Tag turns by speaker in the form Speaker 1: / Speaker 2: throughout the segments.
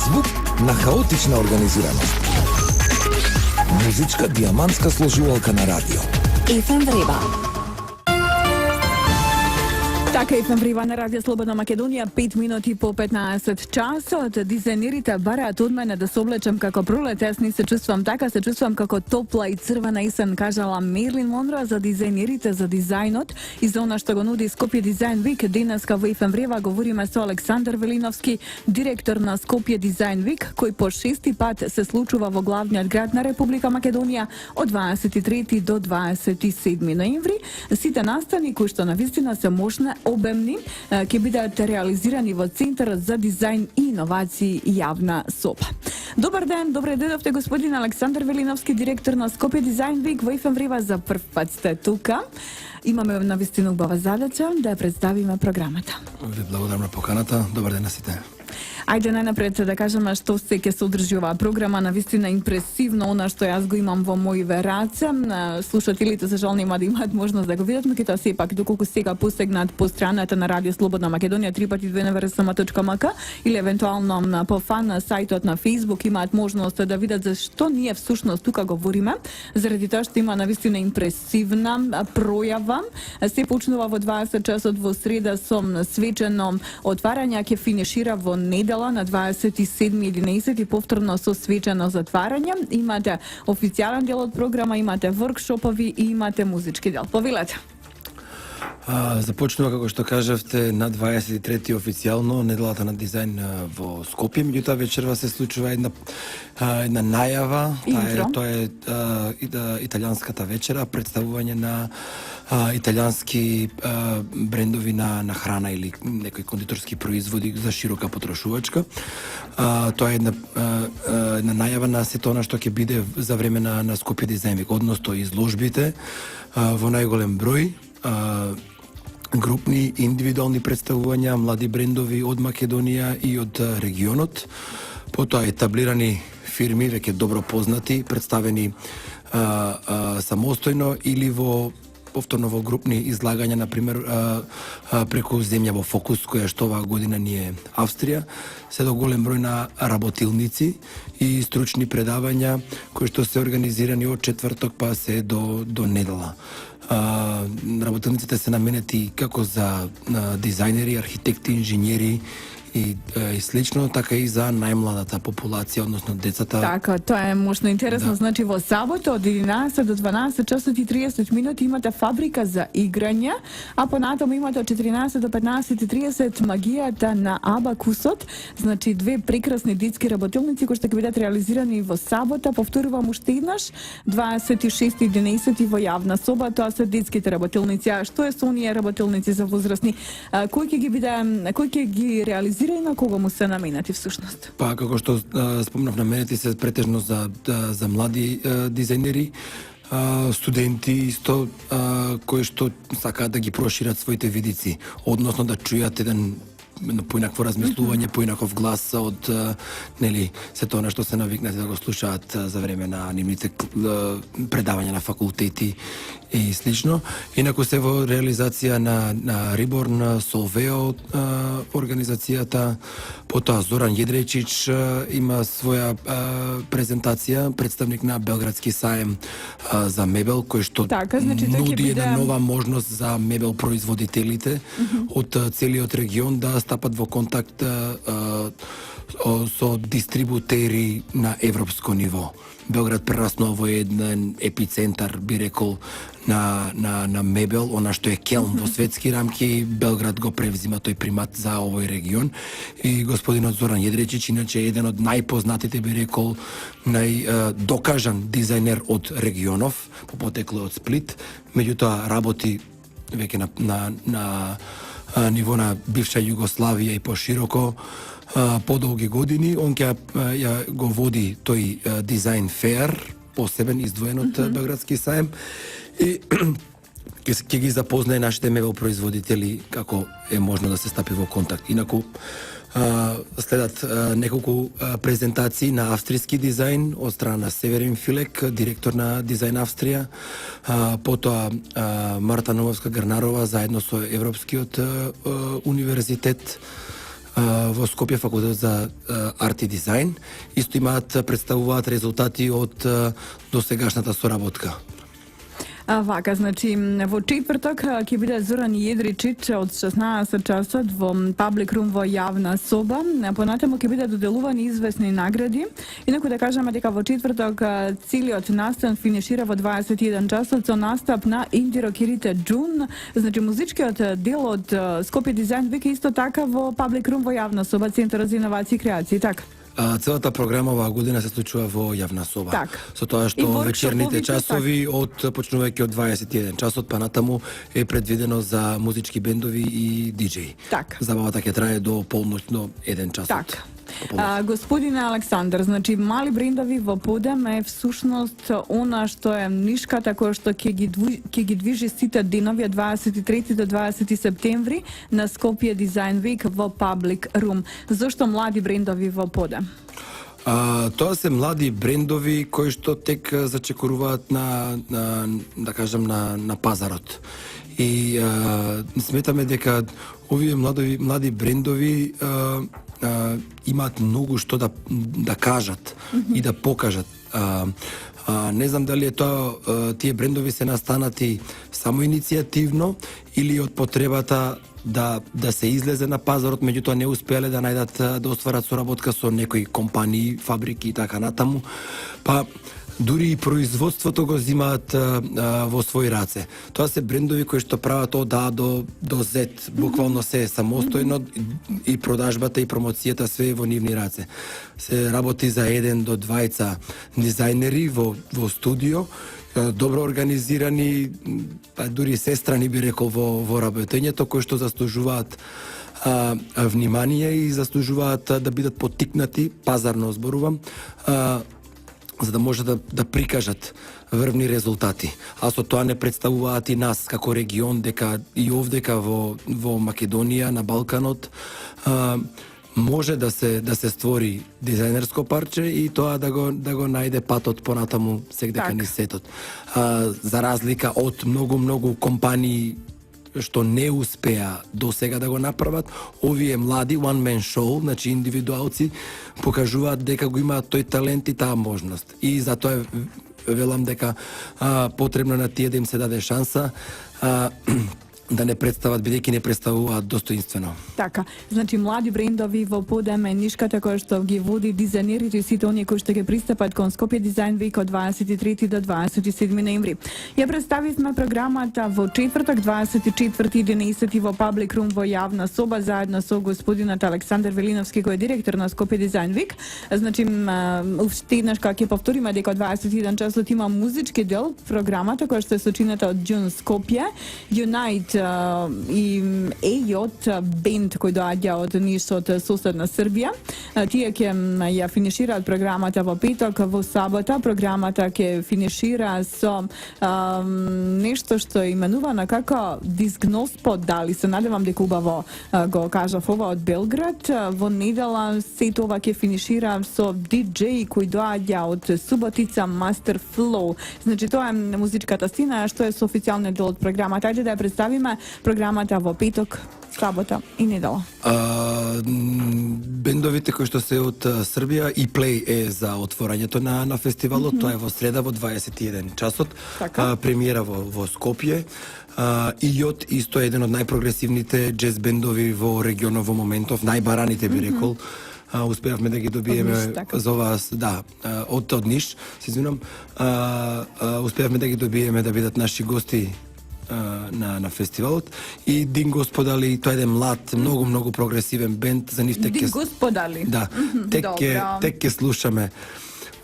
Speaker 1: Звук на хаотична организираност. Музичка диамантска сложувалка на радио.
Speaker 2: FM Вреба.
Speaker 3: Така FM Вреба на Радио Слободна Македонија, 5 минути по 15 часот. Дизајнерите бараат од мене да се облечам како пролет. Јас не се чувствам така, се чувствам како топла и црвена есен, кажала Мерлин Монро за дизајнерите, за дизајнот и за она што го нуди Скопје Дизајн Вик. Денеска во FM Вреба говориме со Александар Велиновски, директор на Скопје Дизајн Вик, кој по 6-ти пат се случува во главниот град на Република Македонија од 23 до 27 ноември. Сите настани кои што навистина се можни, обемни, ќе бидат реализирани во Центарот за дизајн и иновации јавна соба. Добар ден, добре дојдовте господин Александар Велиновски, директор на Скопје Дизајн Вик. Во FM Вреба за прв пат сте тука. Имаме навистина убава задача да ја представиме програмата.
Speaker 4: Ви благодарам на поканата. Добар ден на сите.
Speaker 3: Ајде најнапред да кажеме што се ќе се одржи оваа програма. Навистина импресивно она што јас го имам во моите раце. Слушателите се жал нема да имаат можност да го видат, но тоа сепак доколку сега посегнат по страната на Радио Слободна Македонија www.rsm.mk или евентуално по фан на сајтот на Facebook имаат можност да видат за што ние всушност тука говориме. Заради тоа што има навистина импресивна пројава. Се почнува во 20 часот во среда со свечено отварање, ќе финишира во недела на 27.11 и повторно со свечено затварање. Имате официјален дел од програма, имате воркшопови и имате музички дел. Повелете.
Speaker 4: Започнува, како што кажавте, на 23 официјално неделата на дизајн во Скопје. Меѓутоа вечерва се случува една најава. Тоа е италијанската вечера, представување на италијански брендови на храна или некои кондиторски производи за широка потрошувачка. Тоа е една најава на сето она што ќе биде за време на Скопје Дизајн Вик, односно изложбите во најголем број, групни, индивидуални представувања, млади брендови од Македонија и од регионот, потоа етаблирани фирми, веќе добро познати, представени самостојно или повторно во групни излагања, например, преку земја во фокус, која што оваа година ни е Австрија, се до голем број на работилници и стручни предавања, кои што се организирани од четврток па се до недела. Работилниците се наменети како за дизајнери, архитекти, инженери и слично, така и за најмладата популација, односно децата.
Speaker 3: Така, тоа е мощно интересно. Да. Значи во сабота од 11 до 12 часот и 30 минути имате фабрика за играње, а понатаму имате од 14 до 15:30 магијата на Абакусот. Значи две прекрасни детски работилници кои што ќе бидат реализирани во сабота. Повторувам уште еднаш, 26.11 во јавна соба. Тоа се детските работилници. А што е со оние работилници за возрастни? Кој ќе ги реализира и на кого му се наменети всушност?
Speaker 4: Па, како што спомнав, наменети се претежно за млади дизајнери, студенти исто, кои што сакаат да ги прошират своите видици, односно да чујат еден поинакво размислување, поинаков глас од сето она што се навикнати да го слушаат за време на нивните предавања на факултети и слично. Инаку се во реализација на Риборн, Солвео организацијата, потоа Зоран Једречич има своја презентација, представник на Белградски саем за мебел, кој што нуди една нова можност за мебел производителите од целиот регион да стапат во контакт со дистрибутери на европско ниво. Белград прераснува во еден епицентар, би рекол, на мебел, она што е Келн во светски рамки. Белград го превзима тој примат за овој регион. И господинот Зоран Једречич, иначе еден од најпознатите, би рекол, најдокажан дизајнер од регионов, по потекло од Сплит, меѓутоа работи веќе на ниво на бивша Југославија и пошироко подолги години. Он ќе го води тој дизајн феер, посебен издвоен од Белградски саем, и ќе ги запознае нашите мебел производители како е можно да се стапи во контакт. Инаку следат неколку презентации на австријски дизајн од страна на Северин Филек, директор на Дизајн Австрија, потоа Марта Нововска Грнарова заедно со Европскиот универзитет, во Скопје факултет за арт и дизајн. Исто представуваат резултати од досегашната соработка.
Speaker 3: Вака, значи, во четврток ќе биде Зоран Једричич од 16 часот во Public Room во јавна соба. Понатаму ќе бидат доделувани известни награди. Инаку да кажеме дека во четврток целиот настан финишира во 21 часот со настап на Индиро Кирите Джун. Значи, музичкиот дел од Скопје Дизајн Вик исто така во Public Room во јавна соба, Центарот за инновации и креации, така.
Speaker 4: Целата програма оваа година се случува во јавна соба.
Speaker 3: Так.
Speaker 4: Со тоа што вечерните часови почнувајќи од 21 часот па натаму е предвидено за музички бендови и диџеи.
Speaker 3: Так.
Speaker 4: Забавата ќе трае до полноќ, до 1 часот.
Speaker 3: Так. Господине Александар, значи мали брендови во подем е всушност она што е нишката која што ќе ги движи сите денови од 23 до 20 септември на Скопје Дизајн Вик во Public Room. Зошто млади брендови во подем?
Speaker 4: Тоа се млади брендови кои што тек зачекоруваат да кажам на пазарот. И сметаме дека овие млади брендови имаат многу што да кажат и да покажат. Не знам дали е тоа тие брендови се настанати само иницијативно или од потребата да се излезе на пазарот, меѓутоа не успеале да најдат да остварат соработка со некои компании, фабрики и така натаму. Па дури и производството го земаат во своји раце. Тоа се брендови кои што прават од А до Z, буквално се е самостојно и продажбата и промоцијата све е во нивни раце. Се работи за 1 до 2 дизајнери во студио, добро организирани, дури сестрани би рекол во работењето, кои што заслужуваат внимание и заслужуваат да бидат поттикнати, пазарно зборувам, за да може да прикажат врвни резултати. А со тоа не представуваат и нас како регион, дека и овдека во Македонија, на Балканот, може да се створи дизајнерско парче и тоа да го најде патот понатаму сегдека низ светот. За разлика од многу компании што не успеа до сега да го направат, овие млади one man show, значи индивидуалци, покажуваат дека го имаат тој талент и таа можност. И затоа велам дека потребно на тие да им се даде шанса да не представат, бидејќи не представуваат достоинствено.
Speaker 3: Така, значи млади брендови во подем е нишката која што ги води дизајнерите и сите оние кои што ќе пристапат кон Скопје Дизајн Вик од 23 до 27 ноември. Ја представивме програмата во четврток 24/11 во Public Room во јавна соба заедно со господинот Александар Велиновски кој е директор на Скопје Дизајн Вик. Значи уште еднаш кога ќе повториме дека од 21 часот има музички дел програмата која што е сочинета од Джун Скопје, Unite и Ејот бенд кој доаѓа од Ниш од соседна Србија. Тие ќе ја финишираат програмата во петок, во сабота програмата ќе финишира со нешто што е именувано како Диск Господ, дали се надевам дека убаво го кажав ова од Белград. Во недела сето ова ќе финишира со диџеј кој доаѓа од Суботица, Master Flow. Значи тоа е музичката сцена што е со официјалниот дел од програмата. Ајде да ја представиме програмата во петок, сабота и недела.
Speaker 4: Бендовите кои што се од Србија и Play е за отворањето на фестивалот, тоа е во среда во 21 часот.
Speaker 3: Така.
Speaker 4: Премиера во Скопје. Иот исто е еден од најпрогресивните джез бендови во регионот во моментов, најбараните би рекол. Успеавме да ги добиеме за оваа, од Ниш, се извинувам. Успеавме да ги добиеме да бидат наши гости на фестивалот и Дин Господали, тоа е еден млад, многу прогресивен бенд, за нив
Speaker 3: Дин Господали.
Speaker 4: Да, тек ќе слушаме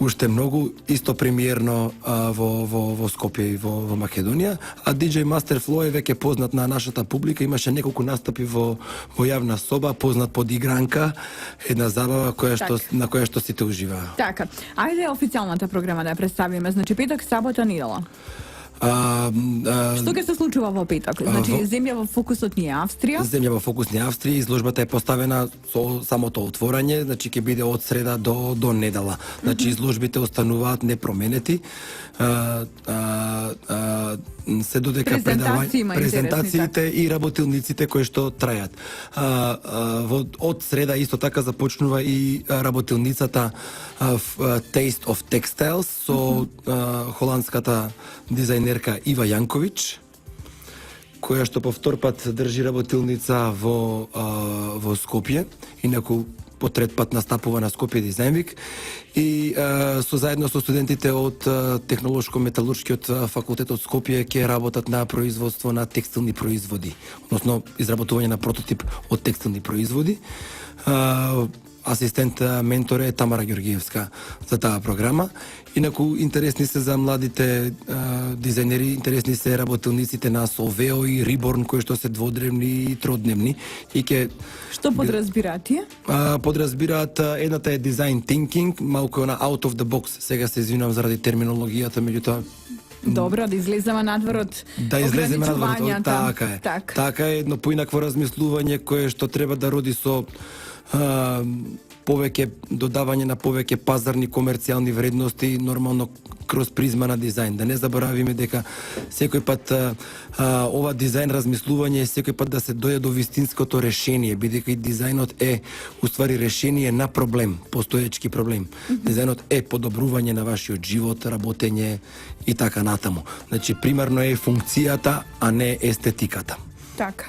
Speaker 4: уште многу, исто премиерно во Скопје и во Македонија, а DJ Master Flow е веќе познат на нашата публика, имаше неколку настапи во јавна соба, познат под игранка, една забава на која што сите уживаа.
Speaker 3: Така, ајде официјалната програма да ја представиме, значи петок, сабота, недела. Што ќе се случува во петок? Значи, земја во фокусот ни е Австрија.
Speaker 4: Земја во фокус ни е Австрија, изложбата е поставена со самото отворање, значи ќе биде од среда до недела. Значи изложбите остануваат непроменети. се додека
Speaker 3: Презентацијма
Speaker 4: презентациите и работилниците кои што трајат. Од среда исто така започнува и работилницата Taste of Textiles со холандската дизајнерка Ива Јанковиќ, која што по втор пат држи работилница во Скопје, инаку по трет пат настапува на Скопје Дизајн Вик и заедно со студентите од Технолошко-металуршкиот факултет од Скопје ќе работат на производство на текстилни производи, односно изработување на прототип од текстилни производи. Асистент ментор е Тамара Ѓоргиевска за таа програма. Инаку интересни се за младите дизајнери, интересни се работилниците на Solveo и Reborn кои што се дводревни и тродневни и ќе
Speaker 3: Што подразбираат тие?
Speaker 4: Подразбираат едната е design thinking, малку на out of the box. Сега се извинувам заради терминологијата, меѓутоа
Speaker 3: Добро, да излеземе надвор од
Speaker 4: излеземе надвор.
Speaker 3: ограничувањата.
Speaker 4: Така е. Така е едно поинакво размислување кое што треба да роди со повеќе додавање на повеќе пазарни комерцијални вредности, нормално кроз призма на дизајн. Да не заборавиме дека секој пат ова дизајн размислување е секој пат да се дојде до вистинското решение, бидејќи дизајнот е уствари решение на проблем, постоечки проблем. Дизајнот е подобрување на вашиот живот, работење и така натаму. Значи примарно е функцијата, а не естетиката.
Speaker 3: Така.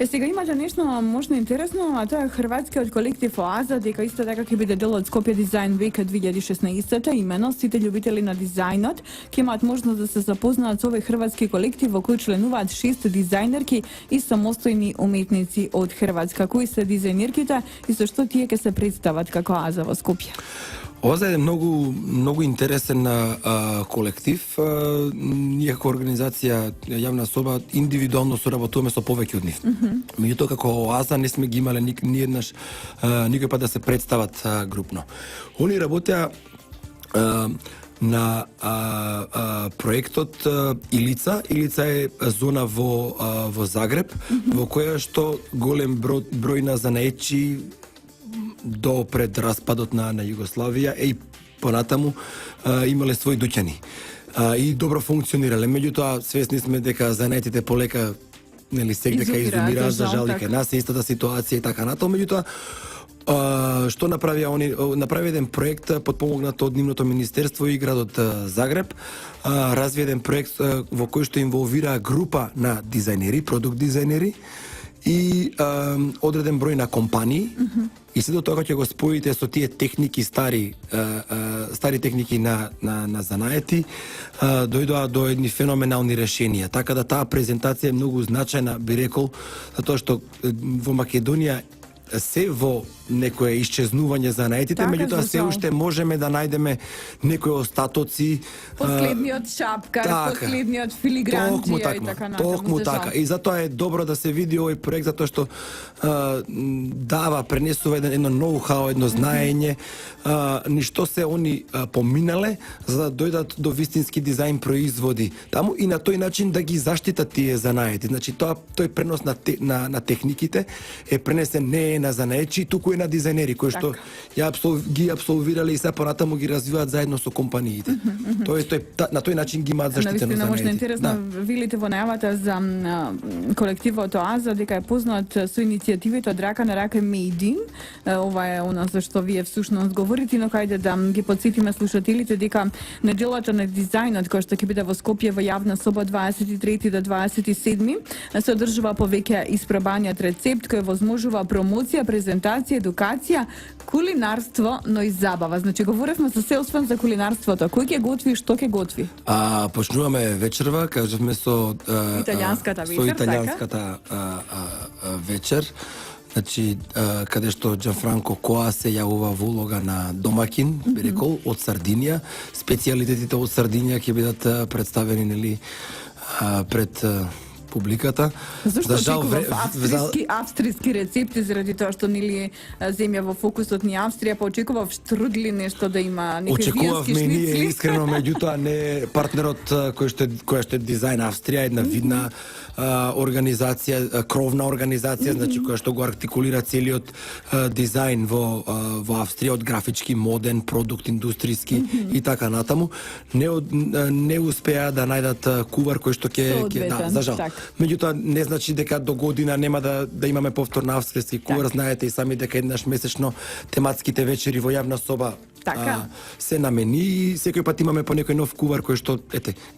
Speaker 3: Сега имате нешто можно интересно, а тоа е хрватскиот колектив Оаза, дека исто така ќе биде дел од Скопје Дизајн Week 2016. Имено сите љубители на дизајнот ќе имаат можност да се запознаат со овој хрватски колектив во кој членуваат 6 дизајнерки и самостојни уметници од Хрватска. Кои се дизајнерките и со што тие ќе се представат како Оаза во Скопје?
Speaker 4: Ова е многу интересен колектив. Ние како организација Јавна соба индивидуално соработуваме со повеќе од нив. Меѓутоа како Оаза не сме ги имале никогаш никој пат да се представат групно. Они работеа на проектот Илица. Илица е зона во Загреб, во која што голем број на занаечи до пред распадот на Југославија и понатаму имале своји дуќани. И добро функционирале. Меѓутоа свесни сме дека занаетите полека сега дека изумираат, за жал дека нас е истата ситуација и така натаму. Меѓутоа што направија они? Направи еден проект подпомогнат од нивното министерство и градот Загреб. Разви еден проект во кој што инволвира група на дизајнери, продукт дизајнери и одреден број на компании. И се до тоа ќе го споите со тие техники стари техники на занаети, дојдоа до едни феноменални решенија. Така да таа презентација е многу значајна, би рекол, затоа што во Македонија се во некое исчезнување за наетите, меѓутоа се уште можеме да најдеме некои остатоци.
Speaker 3: Последниот шапкар, последниот филигранџија и така натаму.
Speaker 4: Токму така. И затоа е добро да се види овој проект, затоа што пренесува едно ноу-хау, едно знаење, ништо се они поминале за да дојдат до вистински дизајн производи. Таму и на тој начин да ги заштитат тие занаети. Значи тој пренос на техниките е пренесен не на занаечи, туку на дизајнери кои што ги апсолвирале и се понатаму ги развиваат заедно со компаниите. На тој начин ги имаат заштитено занаети.
Speaker 3: Навистина интересно, велите во најавата за колективот Оаза дека е познат со иницијативите од рака на рака Made in. Ова е она за што вие всушност говорите, но кајде да ги подсетиме слушателите дека неделата на дизајнот кој што ќе биде во Скопје во Јавна соба 23 до 27 се одржува повеќе испробаниот рецепт кој возможува промоција, презентација, едукација, кулинарство, но и забава. Значи говоревме за се освен за кулинарството. Кој ќе готви и што ќе готви?
Speaker 4: Почнуваме вечерва, кажавме со
Speaker 3: италијанската вечер,
Speaker 4: вечер. Значи, каде што Џанфранко Коа се јавува во улога на домакин, би рекол, од Сардинија. Специјалитетите од Сардинија ќе бидат представени, нели, пред републиката.
Speaker 3: Зашто
Speaker 4: За жал,
Speaker 3: очекував австријски рецепти, заради тоа што нели земја во фокусот ни Австрија, па очекував штрудли, нешто да има некои виенски
Speaker 4: очекувавме ние
Speaker 3: шницли.
Speaker 4: искрено, меѓутоа не партнерот која што е Дизајн Австрија, една видна организација, кровна организација, значи која што го артикулира целиот дизајн во Австрија, од графички, моден, продукт, индустријски и така натаму, не успеа да најдат кувар кој што ќе за жал.
Speaker 3: Так.
Speaker 4: Меѓутоа не значи дека до година нема да имаме повтор на австријски кувар, знаете и сами дека еднаш месечно тематските вечери во јавна соба
Speaker 3: Така.
Speaker 4: се намени и секој пат имаме по некој нов кувар кој што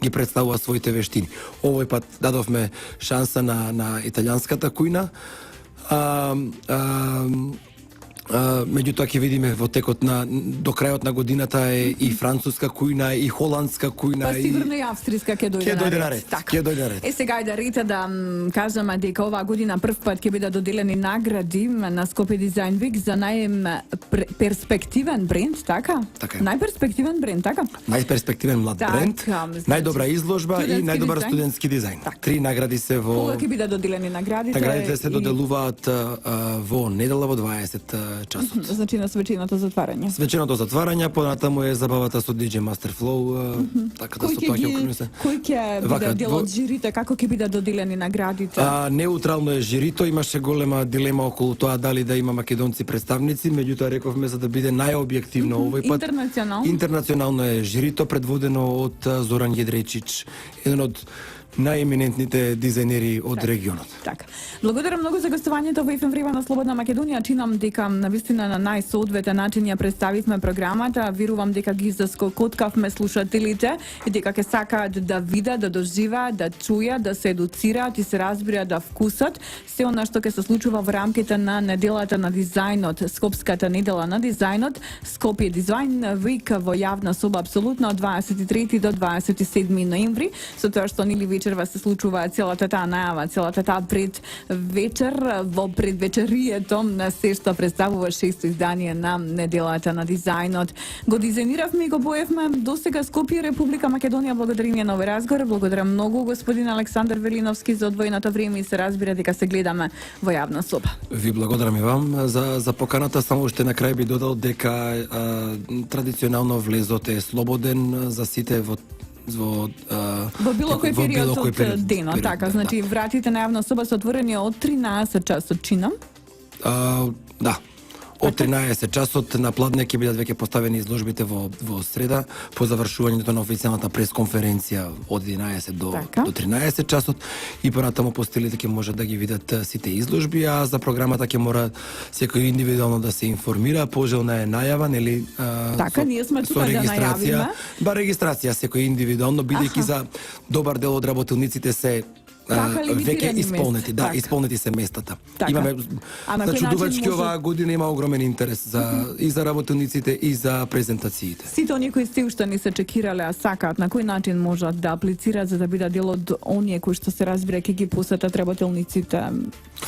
Speaker 4: ги представува своите вештини. Овој пат дадовме шанса на италијанската кујна. Меѓутоа ќе видиме во текот до крајот на годината е и француска кујна, и холандска кујна,
Speaker 3: Па сигурно и австрийска ќе дојде на ред.
Speaker 4: Ќе дојде на ред.
Speaker 3: Сега да рите да кажеме дека оваа година прв пат ќе бидат доделени награди на Скопје Дизајн Вик за перспективен бренд, така?
Speaker 4: Така е.
Speaker 3: Најперспективен бренд, така?
Speaker 4: Најперспективен млад
Speaker 3: Така,
Speaker 4: бренд,
Speaker 3: значи,
Speaker 4: најдобра изложба и
Speaker 3: студентски
Speaker 4: најдобар
Speaker 3: дизајн.
Speaker 4: студентски дизајн.
Speaker 3: Така.
Speaker 4: 3 награди се во
Speaker 3: Кога ќе бидат доделени наградите?
Speaker 4: Наградите се
Speaker 3: и-
Speaker 4: доделуваат во недела во 20 часот.
Speaker 3: Значи на свеченото затварање.
Speaker 4: Свеченото затварање, понатаму е забавата со DJ Masterflow, така да
Speaker 3: Кој
Speaker 4: со
Speaker 3: ќе
Speaker 4: тоа ќе
Speaker 3: ги
Speaker 4: окружи се.
Speaker 3: кој ќе
Speaker 4: Вака,
Speaker 3: биде дел од жирите, како ќе бидат доделени наградите?
Speaker 4: Неутрално е жирито, имаше голема дилема околу тоа дали да има македонци представници, меѓутоа рековме за да биде најобјективно овој пат.
Speaker 3: Интернационално?
Speaker 4: Интернационално е жирито, предводено од Зоран Једречич, еден од најеминентните дизајнери од регионот.
Speaker 3: Така. Благодарам многу за гостувањето во ФМ Врива на Слободна Македонија. Чинам дека навистина на најсоодветен начин ја представивме програмата. Верувам дека ги заскокоткавме слушателите и дека ќе сакаат да видат, да доживеат, да чујат, да се едуцираат и се разбираат, да вкусат се она што ќе се случува во рамките на неделата на дизајнот, Скопската недела на дизајнот, Скопје Дизајн Вик во јавна соба апсолутно од 23 до 27 ноември, со тоа што нели вечерва се случува целата таа најава, целата таа пред вечер во предвечерието на се што представува 6-то издание на неделата на дизајнот. Го дизајниравме и го боевме досега Скопје, Република Македонија. Благодарение на овој разговор. Благодарам многу господин Александар Велиновски за одвоеното време и се разбира дека се гледаме во јавна соба.
Speaker 4: Ви благодарам и вам за поканата, само уште на крај би додал дека традиционално влезот е слободен за сите во
Speaker 3: било кој период од денот, така,
Speaker 4: да,
Speaker 3: значи вратите на јавна соба се отворени од 13 часот, чинам.
Speaker 4: Да. Од 13 часот на Пладне ќе бидат веќе поставени изложбите во среда по завршувањето на официјалната пресконференција од 11 до 13 часот и понатаму постелите ќе можат да ги видат сите изложби, а за програмата ќе мора секој индивидуално да се информира, пожелна е најава, нели?
Speaker 3: Така, ние сме тука да најавиме.
Speaker 4: Регистрација секој индивидуално, бидејќи за добар дел од работилниците се веќе исполнети, да, исполнети се местата.
Speaker 3: Така.
Speaker 4: Имаме значи дувачки
Speaker 3: може...
Speaker 4: оваа година има огромен интерес и за работилниците и за презентациите.
Speaker 3: Сите оние кои се уште не се чекирале, а сакаат, на кој начин можат да аплицираат за да бидат дел од оние кои што се разбира ќе ги посетат работилниците,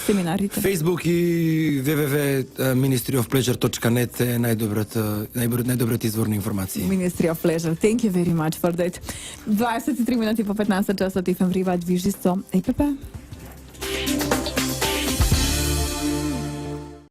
Speaker 3: семинарите?
Speaker 4: Facebook и www.ministryofpleasure.net е најдоброт извор на информации.
Speaker 3: Ministry of Pleasure. Thank you very much for that. 23 минути по 15 часот и Фемрива движи со ЕПП.